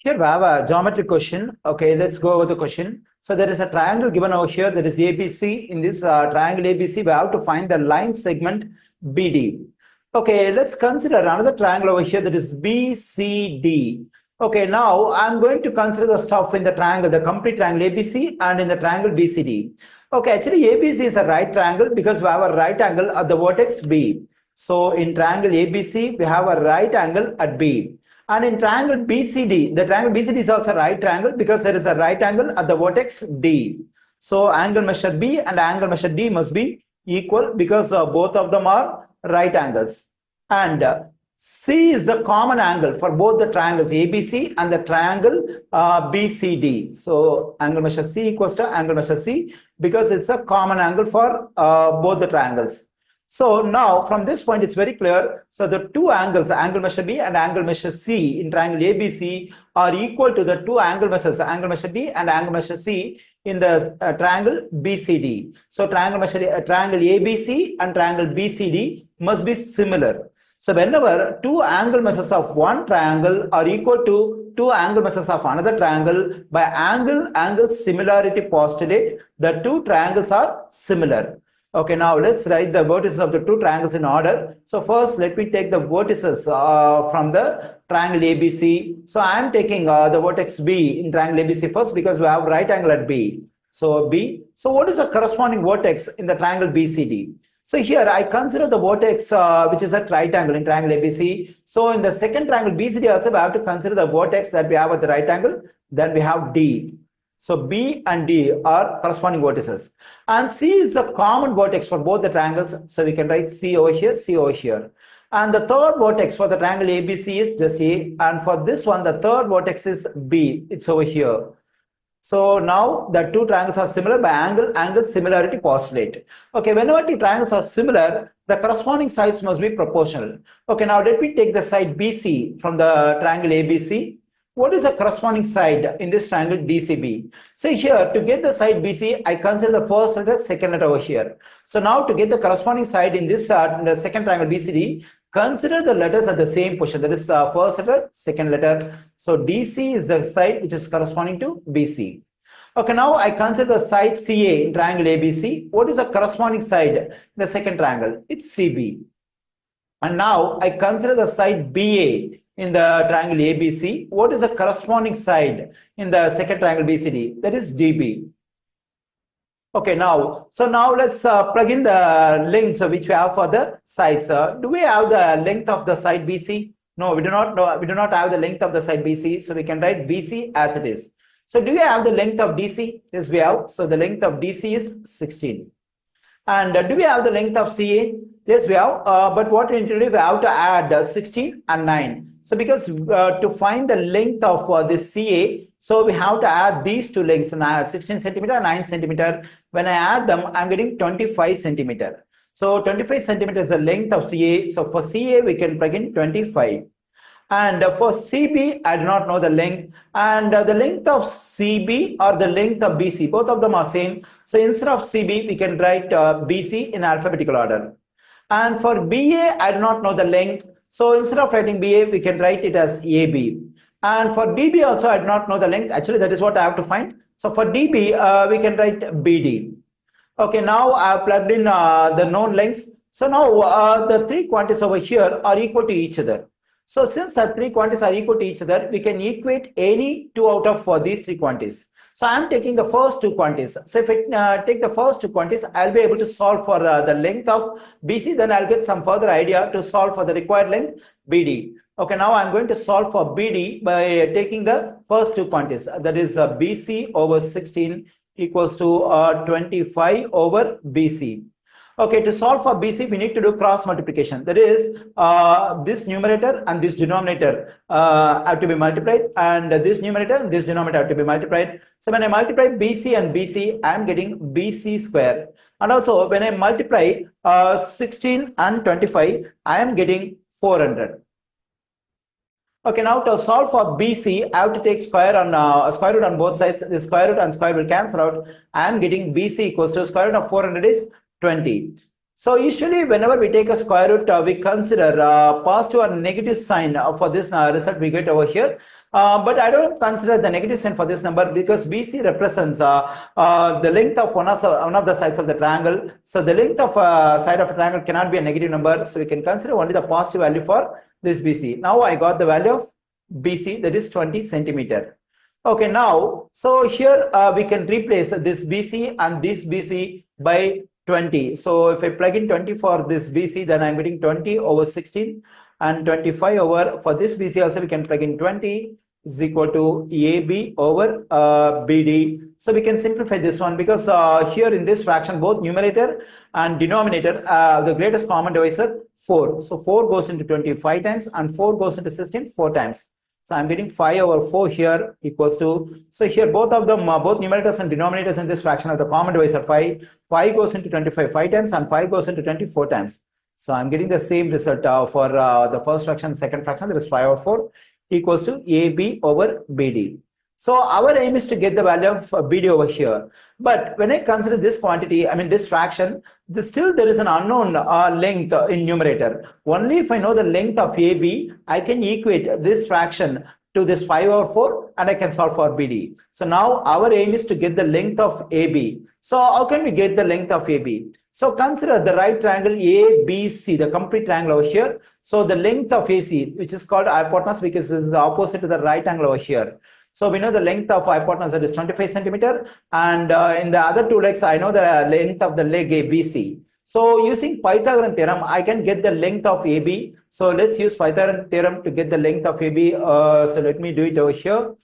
Here we have a geometry question. Okay, let's go over the question. So there is a triangle given over here. There is ABC. In this triangle ABC, we have to find the line segment BD. Okay, let's consider another triangle over here that is BCD. Okay, now I'm going to consider the stuff in the triangle, the complete triangle ABC and in the triangle BCD. Okay, actually ABC is a right triangle because we have a right angle at the vertex B. So in triangle ABC, we have a right angle at B. And in triangle BCD, the triangle BCD is also a right triangle because there is a right angle at the vertex D. So angle measure B and angle measure D must be equal because both of them are right angles. And C is the common angle for both the triangles ABC and the triangle BCD. So angle measure C equals to angle measure C because it's a common angle for both the triangles. So now from this point it's very clear. So the two angles, angle measure B and angle measure C in triangle ABC are equal to the two angle measures, angle measure B and angle measure C in the triangle BCD. So triangle ABC and triangle BCD must be similar. So whenever two angle measures of one triangle are equal to two angle measures of another triangle, by angle similarity postulate, the two triangles are similar. Okay, now let's write the vertices of the two triangles in order. So first, let me take the vertices from the triangle ABC. So I am taking the vertex B in triangle ABC first because we have right angle at B. So B. So what is the corresponding vertex in the triangle BCD? So here I consider the vertex which is at right angle in triangle ABC. So in the second triangle BCD also we have to consider the vertex that we have at the right angle. Then we have D. So B and D are corresponding vertices. And C is a common vertex for both the triangles. So we can write C over here, C over here. And the third vertex for the triangle ABC is just A. And for this one, the third vertex is B. It's over here. So now the two triangles are similar by angle similarity postulate. Okay, whenever two triangles are similar, the corresponding sides must be proportional. Okay, now let me take the side BC from the triangle ABC. What is the corresponding side in this triangle DCB? So here, to get the side BC, I consider the first letter, second letter over here. So now to get the corresponding side in this in the second triangle BCD, consider the letters at the same position. That is first letter, second letter. So DC is the side which is corresponding to BC. Okay, now I consider the side CA in triangle ABC. What is the corresponding side in the second triangle? It's CB. And now I consider the side BA in the triangle ABC. What is the corresponding side in the second triangle BCD? That is DB. Okay, now let's plug in the lengths which we have for the sides. Do we have the length of the side BC? No, we do not know. We do not have the length of the side BC. So we can write BC as it is. So do we have the length of DC? Yes, we have. So the length of DC is 16. And do we have the length of CA? Yes, we have. But what we need to do, we have to add 16 and 9. So because to find the length of this CA, so we have to add these two lengths, 16 centimeter, 9 centimeter. When I add them, I'm getting 25 centimeter. So 25 centimeter is the length of CA. So for CA, we can plug in 25. And for CB, I do not know the length. And the length of CB or the length of BC, both of them are same. So instead of CB, we can write BC in alphabetical order. And for BA, I do not know the length. So instead of writing BA, we can write it as AB. And for DB also, I do not know the length. Actually, that is what I have to find. So for DB, we can write BD. Okay, now I have plugged in the known lengths. So now the three quantities over here are equal to each other. So since the three quantities are equal to each other, we can equate any two out of these three quantities. So I'm taking the first two quantities. So if I take the first two quantities, I'll be able to solve for the length of BC. Then I'll get some further idea to solve for the required length BD. Okay, now I'm going to solve for BD by taking the first two quantities. That is BC over 16 equals to 25 over BC. Okay, to solve for BC, we need to do cross multiplication. That is, this numerator and this denominator have to be multiplied, and this numerator and this denominator have to be multiplied. So when I multiply BC and BC, I am getting BC square. And also when I multiply 16 and 25, I am getting 400. Okay, now to solve for BC, I have to take square root on both sides. The square root and square will cancel out. I am getting BC equals to square root of 400 is 20. So usually whenever we take a square root, we consider positive or negative sign for this result we get over here. But I don't consider the negative sign for this number because BC represents the length of one of the sides of the triangle. So the length of side of a triangle cannot be a negative number. So we can consider only the positive value for this BC. Now I got the value of BC, that is 20 centimeter. Okay, now, so here we can replace this BC and this BC by 20. So if I plug in 20 for this BC, then I'm getting 20 over 16, and 25 over, for this BC also we can plug in 20 is equal to AB over BD. So we can simplify this one because here in this fraction, both numerator and denominator, the greatest common divisor 4. So 4 goes into 25 times and 4 goes into 16 4 times. So I'm getting 5 over 4 here equals to, so here both of them, both numerators and denominators in this fraction of the common divisor 5. 5 goes into 25 5 times and 5 goes into 24 times. So I'm getting the same result for the first fraction, second fraction, that is 5 over 4 equals to AB over BD. So our aim is to get the value of BD over here. But when I consider this quantity, I mean this fraction, still there is an unknown length in numerator. Only if I know the length of AB, I can equate this fraction to this 5 over 4 and I can solve for BD. So now our aim is to get the length of AB. So how can we get the length of AB? So consider the right triangle ABC, the complete triangle over here. So the length of AC, which is called hypotenuse because this is opposite to the right angle over here. So we know the length of hypotenuse, that is 25 centimeter, and in the other two legs, I know the length of the leg ABC. So using Pythagorean theorem, I can get the length of AB. So let's use Pythagorean theorem to get the length of AB. So let me do it over here.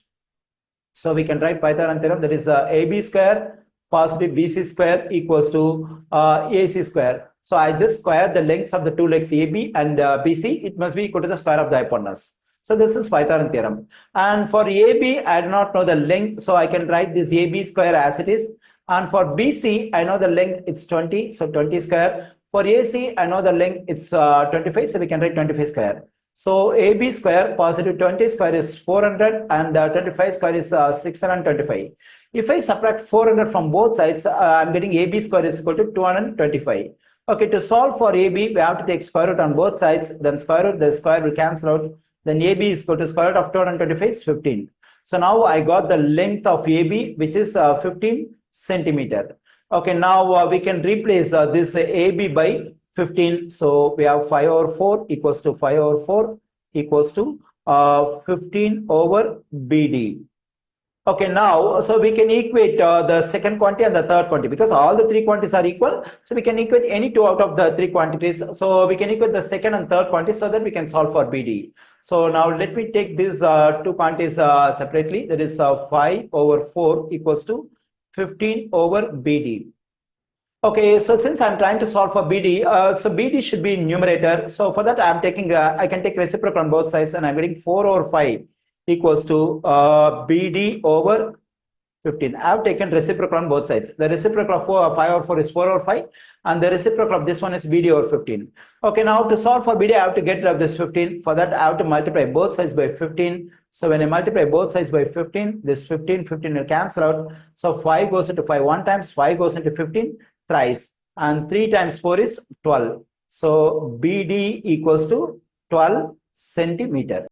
So we can write Pythagorean theorem, that is AB square positive BC square equals to AC square. So I just square the lengths of the two legs AB and BC. It must be equal to the square of the hypotenuse. So this is Pythagorean theorem. And for AB, I do not know the length. So I can write this AB square as it is. And for BC, I know the length, it's 20. So 20 square. For AC, I know the length, it's 25. So we can write 25 square. So AB square positive 20 square is 400 and 25 square is 625. If I subtract 400 from both sides, I'm getting AB square is equal to 225. Okay, to solve for AB, we have to take square root on both sides. Then square root, the square will cancel out. Then AB is equal to square root of 225 is 15. So now I got the length of AB, which is 15 centimeter. Okay, now we can replace this AB by 15. So we have 5 over 4 equals to 5 over 4 equals to 15 over BD. Okay, now, so we can equate the second quantity and the third quantity because all the three quantities are equal. So we can equate any two out of the three quantities. So we can equate the second and third quantities so that we can solve for BD. So now let me take these two quantities separately. That is 5 over 4 equals to 15 over BD. Okay, so since I'm trying to solve for BD, so BD should be numerator. So for that, I'm taking, I can take reciprocal on both sides and I'm getting 4 over 5 equals to BD over 15. I have taken reciprocal on both sides. The reciprocal of 5 over 4 is 4 over 5 and the reciprocal of this one is BD over 15. Okay, now to solve for BD, I have to get rid of this 15. For that, I have to multiply both sides by 15. So when I multiply both sides by 15, this 15 will cancel out. So 5 goes into 5 one times, 5 goes into 15 thrice, and 3 times 4 is 12. So BD equals to 12 centimeter.